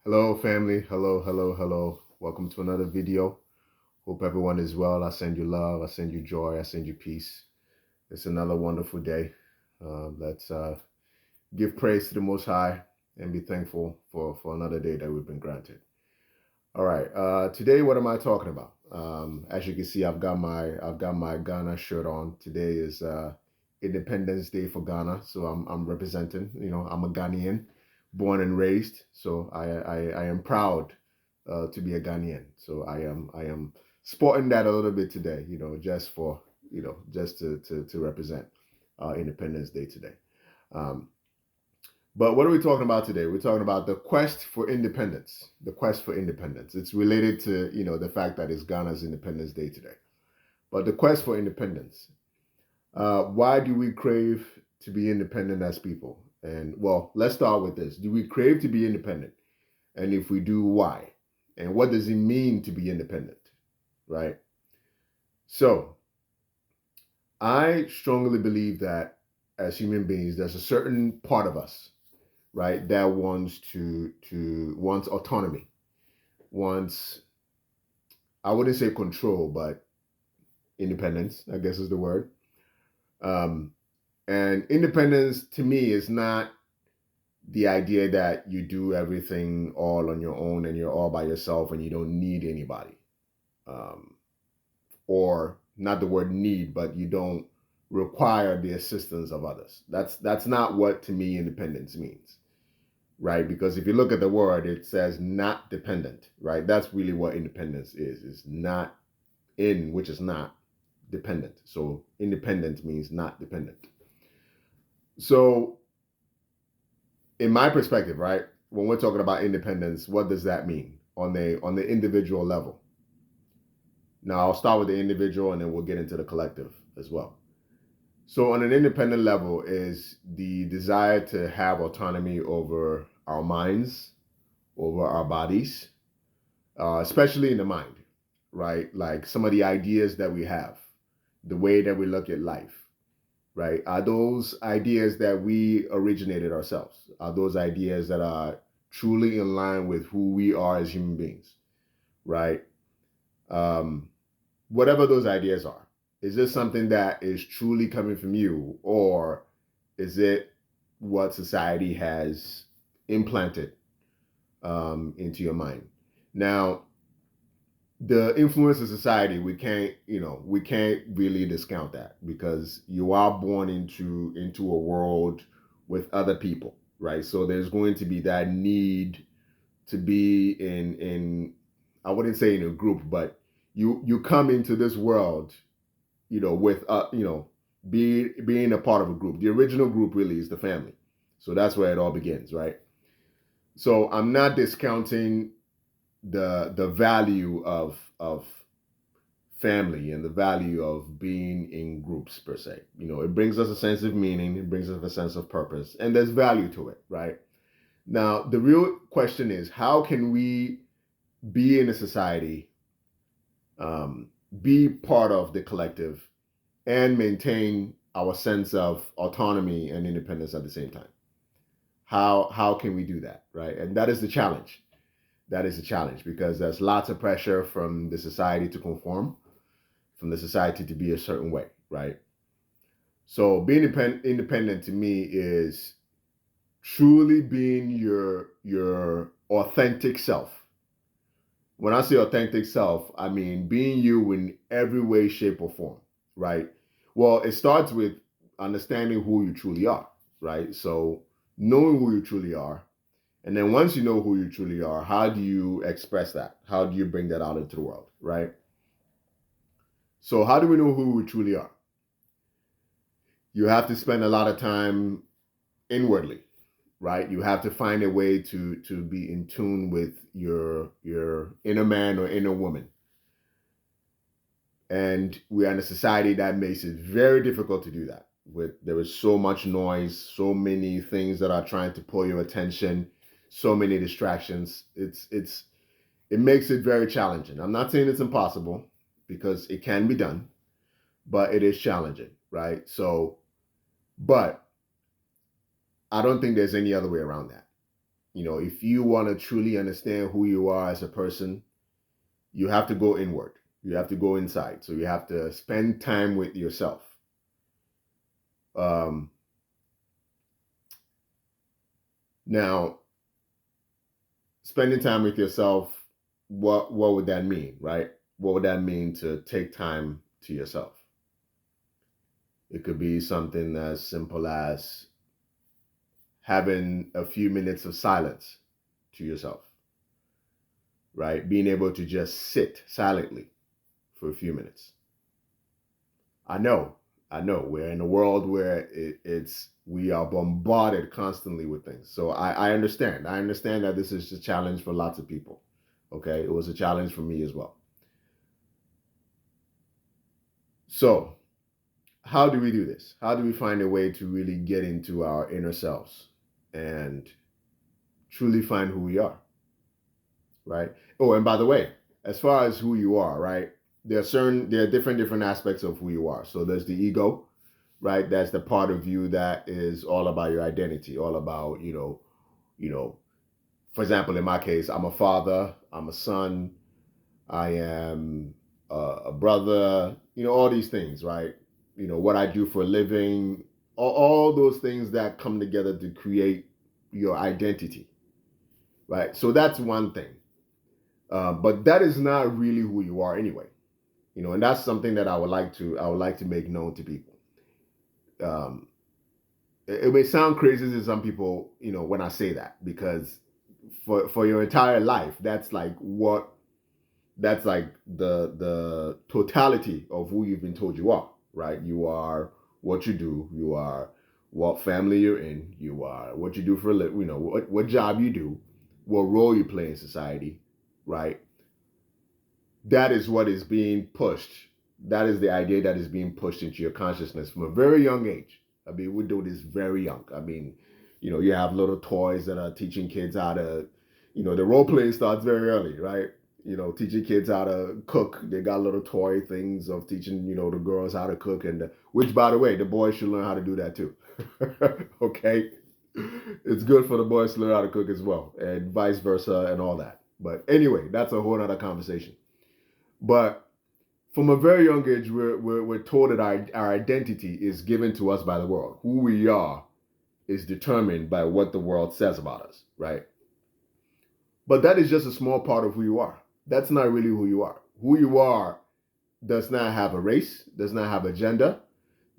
Hello, family. Hello, hello, hello. Welcome to another video. Hope everyone is well. I send you love. I send you joy. I send you peace. It's another wonderful day. Let's give praise to the Most High and be thankful for another day that we've been granted. All right. Today, what am I talking about? As you can see, I've got my Ghana shirt on. Today is Independence Day for Ghana, so I'm representing. I'm a Ghanaian, born and raised. So I am proud to be a Ghanaian. So I am sporting that a little bit today. Just for just to represent Independence Day today. Um, but what are we talking about today? We're talking about the quest for independence. The quest for independence. It's related to, the fact that it's Ghana's Independence Day today. But the quest for independence. Why do we crave to be independent as people? And well, let's start with this. Do we crave to be independent? And if we do, why? And what does it mean to be independent? Right? So I strongly believe that as human beings, there's a certain part of us, right, that wants autonomy, wants, I wouldn't say control, but independence, I guess is the word. Um, and independence to me is not the idea that you do everything all on your own and you're all by yourself and you don't need anybody. Um, or not the word need, but you don't require the assistance of others. That's not what to me independence means. Right? Because if you look at the word, it says not dependent, right? That's really what independence is. It's not in, which is not dependent. So independent means not dependent. So in my perspective, right, when we're talking about independence, what does that mean on the individual level? Now I'll start with the individual and then we'll get into the collective as well. So on an independent level is the desire to have autonomy over our minds, over our bodies, especially in the mind, right? Like some of the ideas that we have, the way that we look at life, right? Are those ideas that we originated ourselves? Are those ideas that are truly in line with who we are as human beings, right? Um, Whatever those ideas are, is this something that is truly coming from you, or is it what society has implanted into your mind? Now, the influence of society, we can't really discount that because you are born into a world with other people, right? So there's going to be that need to be in I wouldn't say in a group, but you come into this world, with being a part of a group. The original group really is the family. So that's where it all begins, right? So I'm not discounting the value of family and the value of being in groups per se. It brings us a sense of meaning, it brings us a sense of purpose, and there's value to it, right? Now, the real question is how can we be in a society, um, be part of the collective, and maintain our sense of autonomy and independence at the same time? How can we do that, right? And that is the challenge. That is the challenge because there's lots of pressure from the society to conform, from the society to be a certain way, right? So being independent to me is truly being your authentic self. When I say authentic self, I mean being you in every way, shape, or form, right? Well, it starts with understanding who you truly are, right? So knowing who you truly are. And then once you know who you truly are, how do you express that? How do you bring that out into the world, right? So how do we know who we truly are? You have to spend a lot of time inwardly, right? You have to find a way to be in tune with your inner man or inner woman. And we are in a society that makes it very difficult to do that. There is so much noise, so many things that are trying to pull your attention, so many distractions. It makes it very challenging. I'm not saying it's impossible because it can be done, but it is challenging, right? So, but I don't think there's any other way around that. if you want to truly understand who you are as a person, you have to go inward. You have to go inside. So you have to spend time with yourself. Now, spending time with yourself, what would that mean, right? What would that mean to take time to yourself? It could be something as simple as having a few minutes of silence to yourself, right? Being able to just sit silently for a few minutes. I know we're in a world where we are bombarded constantly with things. So I understand. I understand that this is a challenge for lots of people. Okay, it was a challenge for me as well. So how do we do this? How do we find a way to really get into our inner selves and truly find who we are? Right? Oh, and by the way, as far as who you are, right? There are different aspects of who you are. So there's the ego, right? That's the part of you that is all about your identity, all about, for example, in my case, I'm a father, I'm a son, I am a brother, all these things, right? What I do for a living, all those things that come together to create your identity, right? So that's one thing. But that is not really who you are anyway, and that's something that I would like to make known to people. Um, it may sound crazy to some people, when I say that, because for your entire life, that's like the totality of who you've been told you are, right? You are what you do, you are what family you're in, you are what you do for a living, what job you do, what role you play in society, right? That is what is being pushed. That is the idea that is being pushed into your consciousness from a very young age. I mean, we do this very young. I mean, you have little toys that are teaching kids how to, the role playing starts very early, right? Teaching kids how to cook. They got little toy things of teaching, the girls how to cook, and which, by the way, the boys should learn how to do that too. Okay, it's good for the boys to learn how to cook as well, and vice versa, and all that. But anyway, that's a whole other conversation. But from a very young age, we're told that our identity is given to us by the world. Who we are is determined by what the world says about us, right? But that is just a small part of who you are. That's not really who you are. Who you are does not have a race, does not have a gender,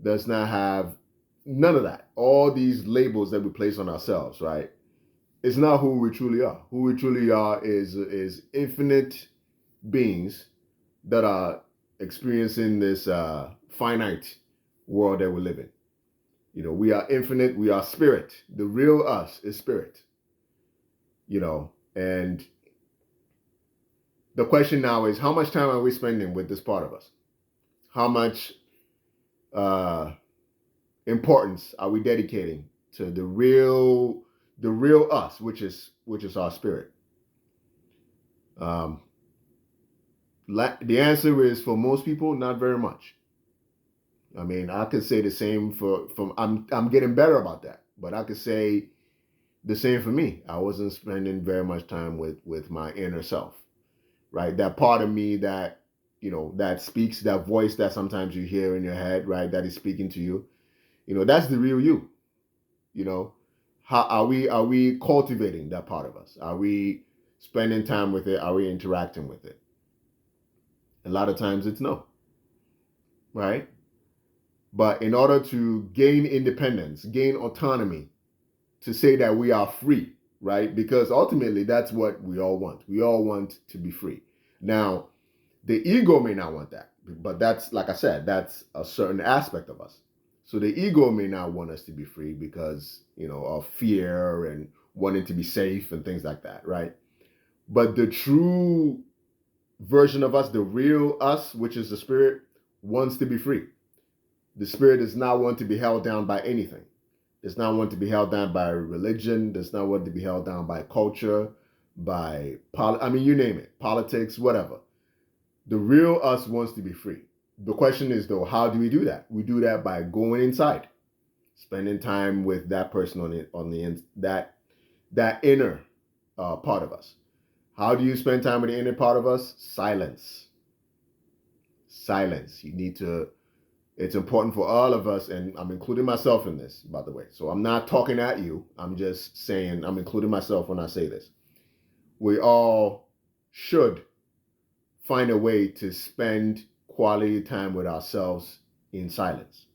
does not have none of that. All these labels that we place on ourselves, right? It's not who we truly are. Who we truly are is infinite beings that are experiencing this finite world that we live in. We are infinite, we are spirit. The real us is spirit. And the question now is, how much time are we spending with this part of us? How much importance are we dedicating to the real us, which is our spirit? The answer is, for most people, not very much. I mean, I could say the same I'm getting better about that, but I could say the same for me. I wasn't spending very much time with my inner self, right? That part of me that, that speaks, that voice that sometimes you hear in your head, right? That is speaking to you. That's the real you. How are we cultivating that part of us? Are we spending time with it? Are we interacting with it? A lot of times it's no, right? But in order to gain independence, gain autonomy, to say that we are free, right? Because ultimately that's what we all want. We all want to be free. Now, the ego may not want that, but that's, like I said, that's a certain aspect of us. So the ego may not want us to be free because, of fear and wanting to be safe and things like that, right? But the true version of us, the real us, which is the spirit, wants to be free. The spirit does not want to be held down by anything. Does not want to be held down by religion. Does not want to be held down by culture, you name it, politics, whatever. The real us wants to be free. The question is, though, how do we do that? We do that by going inside, spending time with that person that inner part of us. How do you spend time with the inner part of us? Silence. Silence. You need to, it's important for all of us, and I'm including myself in this, by the way. So I'm not talking at you. I'm just saying, I'm including myself when I say this. We all should find a way to spend quality time with ourselves in silence.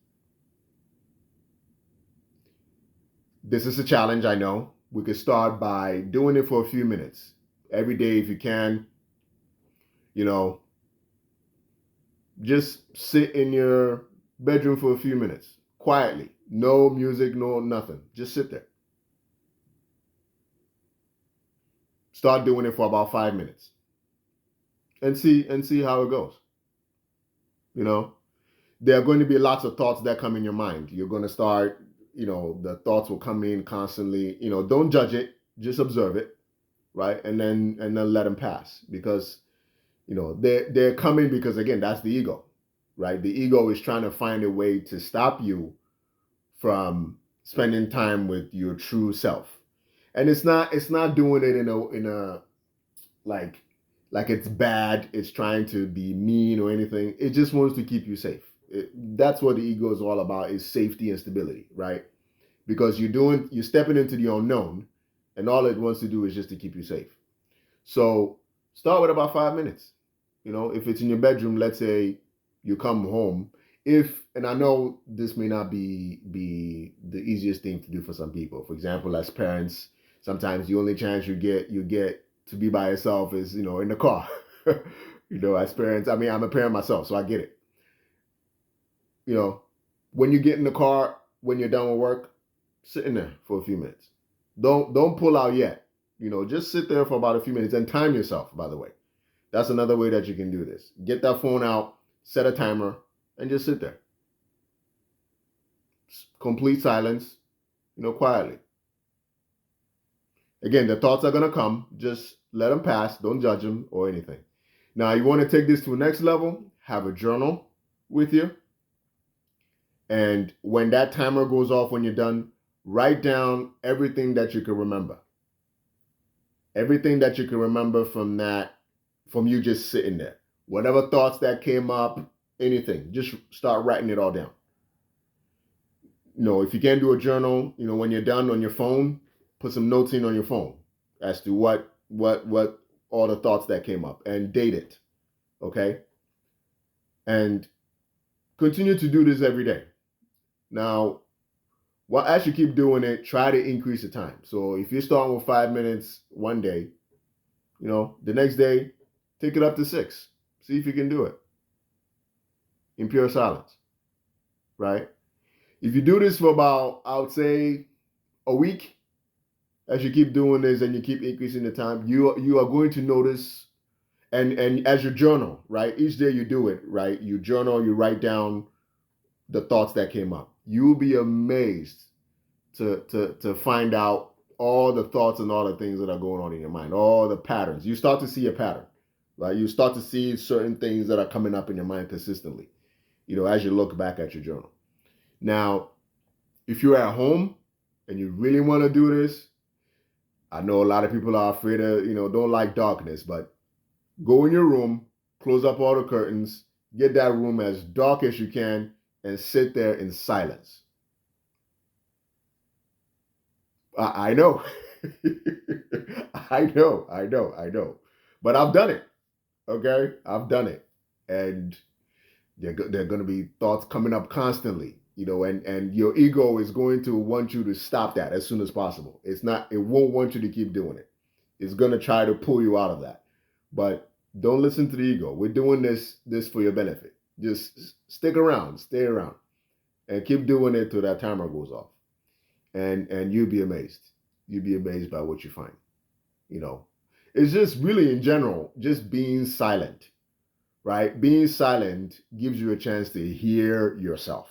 This is a challenge, I know. We could start by doing it for a few minutes every day if you can. You know, just sit in your bedroom for a few minutes quietly. No music, no nothing. Just sit there. Start doing it for about 5 minutes and see how it goes. You know, there are going to be lots of thoughts that come in your mind. You're going to start, the thoughts will come in constantly. Don't judge it, just observe it, right? And then let them pass, because they're coming because, again, that's the ego, right? The ego is trying to find a way to stop you from spending time with your true self. And it's not doing it in a like it's bad, it's trying to be mean or anything. It just wants to keep you safe. That's what the ego is all about, is safety and stability, right? Because you're stepping into the unknown, and all it wants to do is just to keep you safe. So start with about 5 minutes. If it's in your bedroom, let's say you come home, and I know this may not be the easiest thing to do for some people. For example, as parents, sometimes the only chance you get to be by yourself is, in the car. As parents, I mean, I'm a parent myself, so I get it. When you get in the car, when you're done with work, sit in there for a few minutes. Don't pull out yet. Just sit there for about a few minutes and time yourself, by the way. That's another way that you can do this. Get that phone out, set a timer, and just sit there. Complete silence, quietly. Again, the thoughts are going to come. Just let them pass. Don't judge them or anything. Now, you want to take this to the next level, have a journal with you. And when that timer goes off, when you're done, write down everything that you can remember. Everything that you can remember from you just sitting there. Whatever thoughts that came up, anything, just start writing it all down. If you can't do a journal, when you're done on your phone, put some notes in on your phone as to what all the thoughts that came up, and date it. Okay? And continue to do this every day. Now, as you keep doing it, try to increase the time. So if you're starting with 5 minutes one day, the next day, take it up to 6. See if you can do it in pure silence, right? If you do this for about, I would say, a week, as you keep doing this and you keep increasing the time, you are going to notice, and as you journal, right? Each day you do it, right? You journal, you write down the thoughts that came up. You'll be amazed to find out all the thoughts and all the things that are going on in your mind, all the patterns. You start to see a pattern, right? You start to see certain things that are coming up in your mind consistently, as you look back at your journal. Now, if you're at home and you really want to do this, I know a lot of people are afraid of, don't like darkness, but go in your room, close up all the curtains, get that room as dark as you can, and sit there in silence. I know. I know. But I've done it. Okay? I've done it. And there are going to be thoughts coming up constantly, and your ego is going to want you to stop that as soon as possible. It won't want you to keep doing it. It's going to try to pull you out of that. But don't listen to the ego. We're doing this for your benefit. Just stick around, stay around, and keep doing it till that timer goes off. And you'll be amazed. You'll be amazed by what you find. It's just really, in general, just being silent, right? Being silent gives you a chance to hear yourself.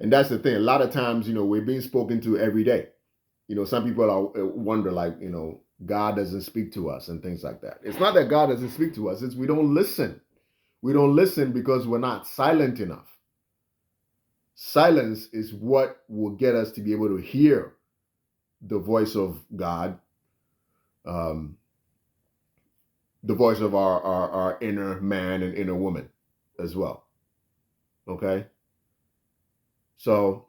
And that's the thing. A lot of times, we're being spoken to every day. Some people wonder, God doesn't speak to us and things like that. It's not that God doesn't speak to us. It's we don't listen. We don't listen because we're not silent enough. Silence is what will get us to be able to hear the voice of God, um, the voice of our inner man and inner woman as well. Okay. So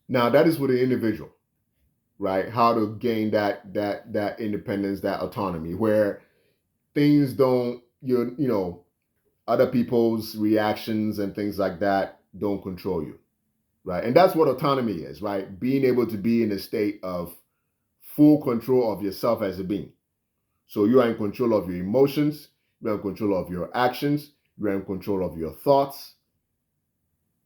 now that is with the individual, right? How to gain that independence, that autonomy, where things don't other people's reactions and things like that don't control you, right? And that's what autonomy is, right? Being able to be in a state of full control of yourself as a being. So you are in control of your emotions, you're in control of your actions, you're in control of your thoughts,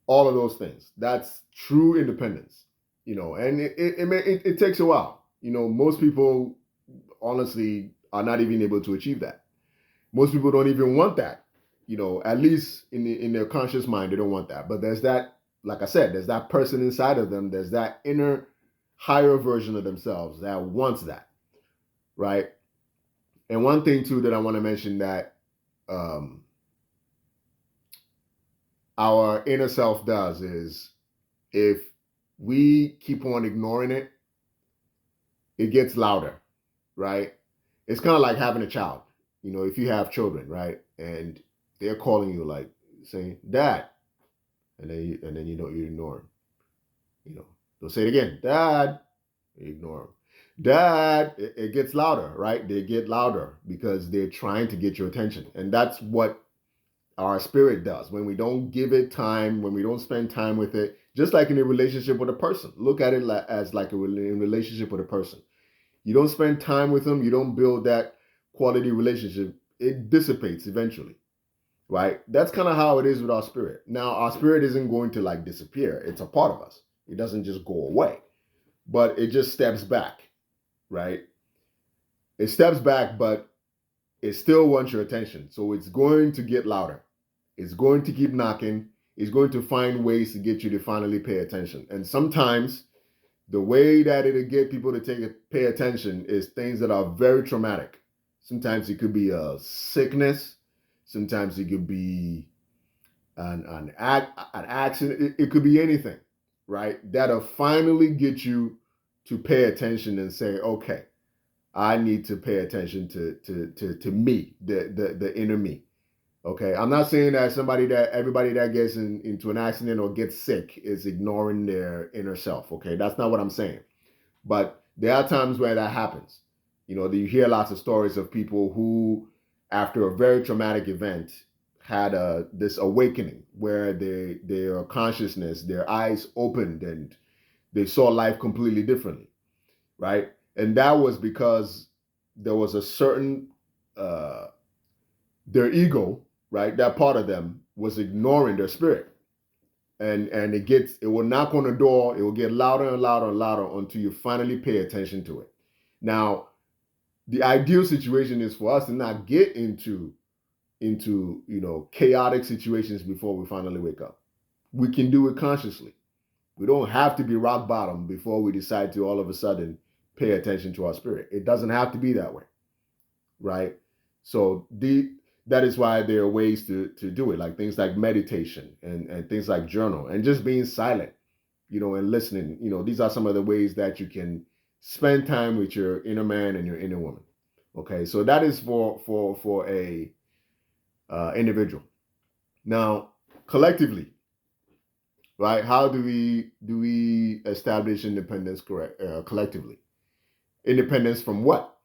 all of those things. That's true independence, and it takes a while. Most people honestly are not even able to achieve that. Most people don't even want that. At least in their conscious mind, they don't want that. But there's that, like I said, there's that person inside of them. There's that inner higher version of themselves that wants that, right? And one thing too that I want to mention that um, our inner self does is if we keep on ignoring it, it gets louder, right? It's kind of like having a child. If you have children, right, and they're calling you like saying "Dad," and then you ignore them. They'll say it again, "Dad," you ignore them. "Dad," it gets louder, right? They get louder because they're trying to get your attention, and that's what our spirit does when we don't give it time, when we don't spend time with it. Just like in a relationship with a person, look at it as like a relationship with a person. You don't spend time with them, you don't build that quality relationship, it dissipates eventually, right? That's kind of how it is with our spirit. Now, our spirit isn't going to like disappear, it's a part of us. It doesn't just go away, but it just steps back, right? It steps back, but it still wants your attention. So it's going to get louder. It's going to keep knocking. It's going to find ways to get you to finally pay attention. And sometimes the way that it'll get people to pay attention is things that are very traumatic. Sometimes it could be a sickness. Sometimes it could be an accident. It could be anything, right? That'll finally get you to pay attention and say, okay, I need to pay attention to me, the inner me. Okay, I'm not saying that everybody that gets into an accident or gets sick is ignoring their inner self. Okay, that's not what I'm saying. But there are times where that happens. You hear lots of stories of people who, after a very traumatic event, had this awakening where their consciousness, their eyes opened, and they saw life completely differently, right? And that was because there was a certain their ego, right? That part of them was ignoring their spirit. And it will knock on the door, it will get louder and louder and louder until you finally pay attention to it. Now, the ideal situation is for us to not get into chaotic situations before we finally wake up. We can do it consciously. We don't have to be rock bottom before we decide to all of a sudden pay attention to our spirit. It doesn't have to be that way, right? So that is why there are ways to do it, like things like meditation and things like journal and just being silent, and listening. These are some of the ways that you can spend time with your inner man and your inner woman. Okay, so that is for a individual. Now, collectively, right? How do we establish independence collectively? Independence from what?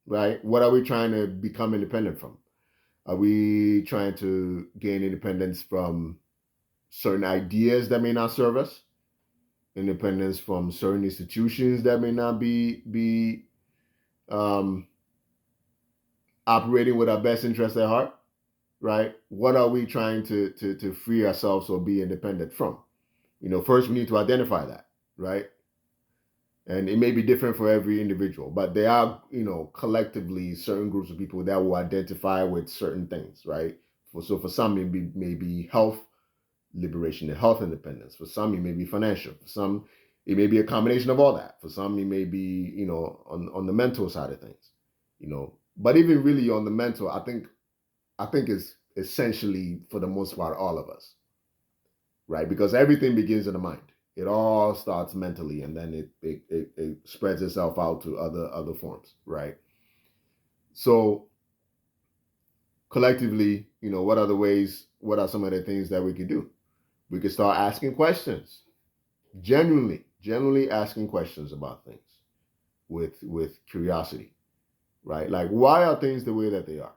Right? What are we trying to become independent from? Are we trying to gain independence from certain ideas that may not serve us? Independence from certain institutions that may not be um, operating with our best interest at heart? Right? What are we trying to free ourselves or be independent from? First we need to identify that, right? And it may be different for every individual, but there are, collectively certain groups of people that will identify with certain things, right? So for some, maybe health liberation and health independence. For some, it may be financial. For some, it may be a combination of all that. For some, it may be, on the mental side of things, But even really on the mental, I think it's essentially, for the most part, all of us, right? Because everything begins in the mind. It all starts mentally, and then it spreads itself out to other forms, right? So collectively, what are the ways? What are some of the things that we could do? We could start asking questions, genuinely asking questions about things with curiosity, right? Like, why are things the way that they are?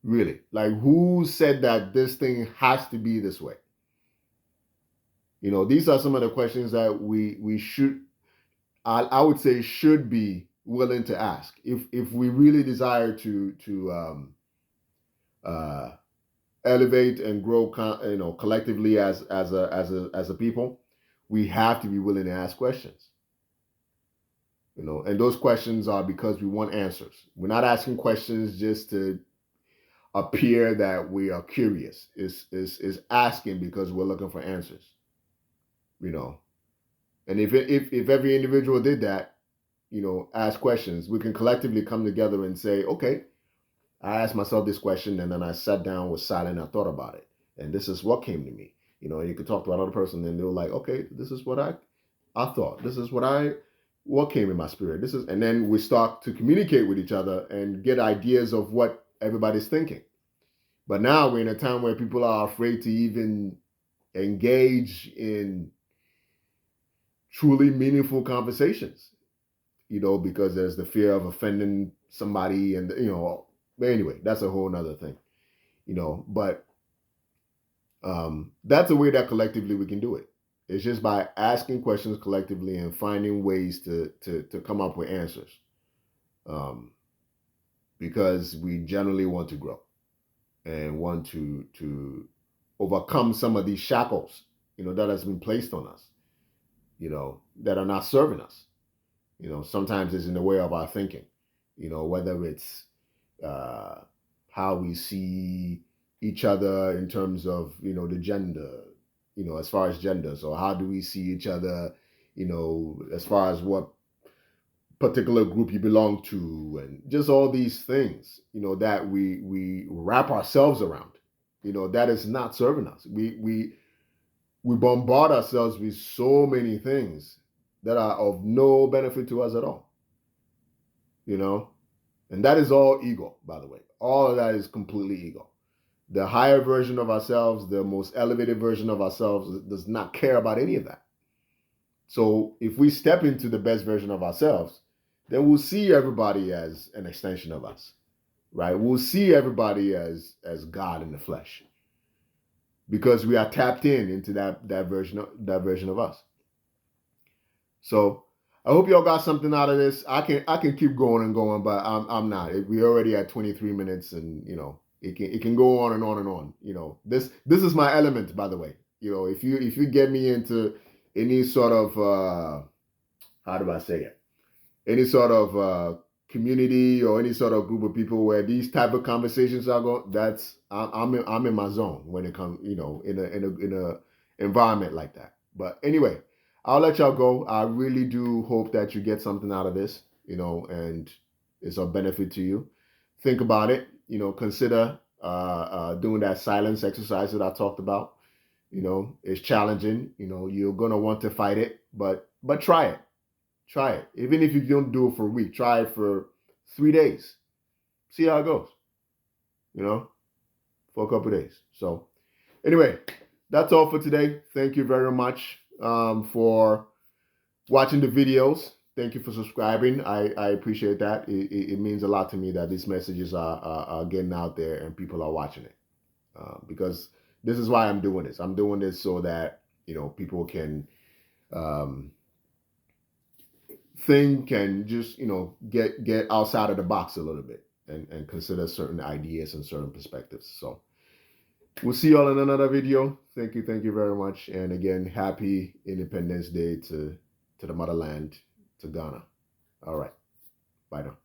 Really, like, who said that this thing has to be this way? These are some of the questions that we should, I would say, should be willing to ask if we really desire to uh, elevate and grow, collectively as a people. We have to be willing to ask questions. And those questions are because we want answers. We're not asking questions just to appear that we are curious. Is asking because we're looking for answers. And if every individual did that, ask questions, we can collectively come together and say, okay, I asked myself this question, and then I sat down, was silent, I thought about it, and this is what came to me. And you could talk to another person, and they're like, okay, this is what I thought. This is what came in my spirit. And then we start to communicate with each other and get ideas of what everybody's thinking. But now we're in a time where people are afraid to even engage in truly meaningful conversations, because there's the fear of offending somebody, and but anyway, that's a whole nother thing, but that's a way that collectively we can do it. It's just by asking questions collectively and finding ways to come up with answers, because we generally want to grow and want to overcome some of these shackles, that has been placed on us, that are not serving us. Sometimes it's in the way of our thinking, whether it's how we see each other in terms of, the gender, as far as gender. So how do we see each other, as far as what particular group you belong to, and just all these things, that we wrap ourselves around, that is not serving us. We bombard ourselves with so many things that are of no benefit to us at all, and that is all ego, by the way. All of that is completely ego. The higher version of ourselves, the most elevated version of ourselves, does not care about any of that. So if we step into the best version of ourselves, then we'll see everybody as an extension of us, right? We'll see everybody as God in the flesh, because we are tapped into that version of us. So I hope y'all got something out of this. I can keep going and going, but I'm not. We're already at 23 minutes, and it can go on and on and on. This is my element, by the way. If you get me into any sort of how do I say it? Any sort of community or any sort of group of people where these type of conversations are going, I'm in my zone when it comes, in a environment like that. But anyway, I'll let y'all go. I really do hope that you get something out of this, and it's of benefit to you. Think about it. Consider doing that silence exercise that I talked about. It's challenging. You're gonna want to fight it, but try it. Try it. Even if you don't do it for a week, try it for 3 days. See how it goes. For a couple of days. So anyway, that's all for today. Thank you very much for watching the videos. Thank you for subscribing. I appreciate that. It means a lot to me that these messages are getting out there and people are watching it. Because this is why I'm doing this. I'm doing this so that, people can think and just, get outside of the box a little bit and consider certain ideas and certain perspectives. So we'll see y'all in another video. Thank you very much. And again, happy Independence Day to the motherland, to Ghana. All right. Bye now.